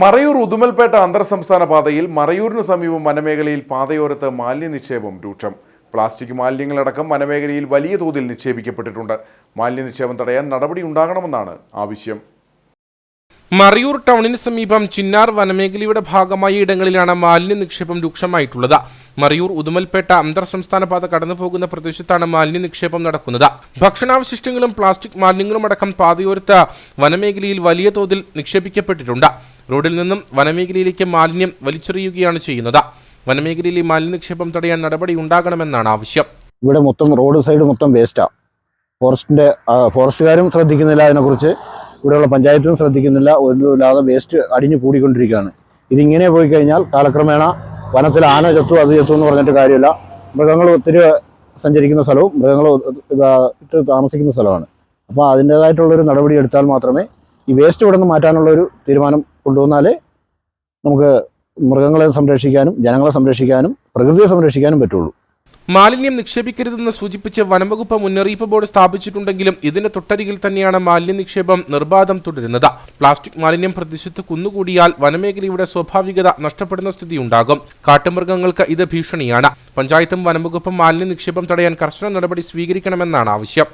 മറയൂർ ഉദുമൽപേട്ട അന്തർ സംസ്ഥാന പാതയിൽ മറയൂരിന് സമീപം വനമേഖലയിൽ പാതയോരത്ത് മാലിന്യ നിക്ഷേപം രൂക്ഷം. പ്ലാസ്റ്റിക് മാലിന്യങ്ങളടക്കം വനമേഖലയിൽ വലിയ തോതിൽ നിക്ഷേപിക്കപ്പെട്ടിട്ടുണ്ട്. മാലിന്യ നിക്ഷേപം തടയാൻ നടപടി ഉണ്ടാകണമെന്നാണ് ആവശ്യം. മറയൂർ ടൗണിന് സമീപം ചിന്നാർ വനമേഖലയുടെ ഭാഗമായ ഇടങ്ങളിലാണ് മാലിന്യ നിക്ഷേപം രൂക്ഷമായിട്ടുള്ളത്. മറയൂർ ഉദുമൽപേട്ട അന്തർ സംസ്ഥാന പാത കടന്നുപോകുന്ന പ്രദേശത്താണ് മാലിന്യ നിക്ഷേപം നടക്കുന്നത്. ഭക്ഷണാവശിഷ്ടങ്ങളും പ്ലാസ്റ്റിക് മാലിന്യങ്ങളും അടക്കം പാതയോരത്ത് വനമേഖലയിൽ വലിയ തോതിൽ നിക്ഷേപിക്കപ്പെട്ടിട്ടുണ്ട്. റോഡിൽ നിന്നും വനമേഖലയിലേക്ക് മാലിന്യം വലിച്ചെറിയുകയാണ് ചെയ്യുന്നത്. വനമേഖലയിലെ മാലിന്യ നിക്ഷേപം തടയാൻ നടപടി ഉണ്ടാകണമെന്നാണ് ആവശ്യം. ഇവിടെ മൊത്തം റോഡ് സൈഡ് മൊത്തം വേസ്റ്റാണ്. ഫോറസ്റ്റുകാരും ശ്രദ്ധിക്കുന്നില്ല, അതിനെക്കുറിച്ച് ഇവിടെയുള്ള പഞ്ചായത്തും ശ്രദ്ധിക്കുന്നില്ല. ഒന്നുമില്ലാതെ വേസ്റ്റ് അടിഞ്ഞു കൂടിക്കൊണ്ടിരിക്കുകയാണ്. ഇതിങ്ങനെ പോയി കഴിഞ്ഞാൽ കാലക്രമേണ വനത്തിൽ ആന ചത്തു അത് ചത്തു എന്ന് പറഞ്ഞിട്ട് കാര്യമില്ല. മൃഗങ്ങൾ ഒത്തിരി സഞ്ചരിക്കുന്ന സ്ഥലവും മൃഗങ്ങൾ ഇട്ട് താമസിക്കുന്ന സ്ഥലമാണ്. അപ്പോൾ അതിൻ്റേതായിട്ടുള്ളൊരു നടപടി എടുത്താൽ മാത്രമേ ഈ വേസ്റ്റ് ഇവിടെ നിന്ന് മാറ്റാനുള്ളൊരു തീരുമാനം കൊണ്ടുവന്നാലേ നമുക്ക് മൃഗങ്ങളെ സംരക്ഷിക്കാനും ജനങ്ങളെ സംരക്ഷിക്കാനും പ്രകൃതിയെ സംരക്ഷിക്കാനും പറ്റുള്ളൂ. മാലിന്യം നിക്ഷേപിക്കരുതെന്ന് സൂചിപ്പിച്ച് വനംവകുപ്പ് മുന്നറിയിപ്പ് ബോർഡ് സ്ഥാപിച്ചിട്ടുണ്ടെങ്കിലും ഇതിന് തൊട്ടരികിൽ തന്നെയാണ് മാലിന്യ നിക്ഷേപം നിർബാധം തുടരുന്നത്. പ്ലാസ്റ്റിക് മാലിന്യം പ്രദേശത്ത് കുന്നുകൂടിയാൽ വനമേഖലയുടെ സ്വാഭാവികത നഷ്ടപ്പെടുന്ന സ്ഥിതിയുണ്ടാകും. കാട്ടുമൃഗങ്ങൾക്ക് ഇത് ഭീഷണിയാണ്. പഞ്ചായത്തും വനംവകുപ്പും മാലിന്യ നിക്ഷേപം തടയാൻ കർശന നടപടി സ്വീകരിക്കണമെന്നാണ് ആവശ്യം.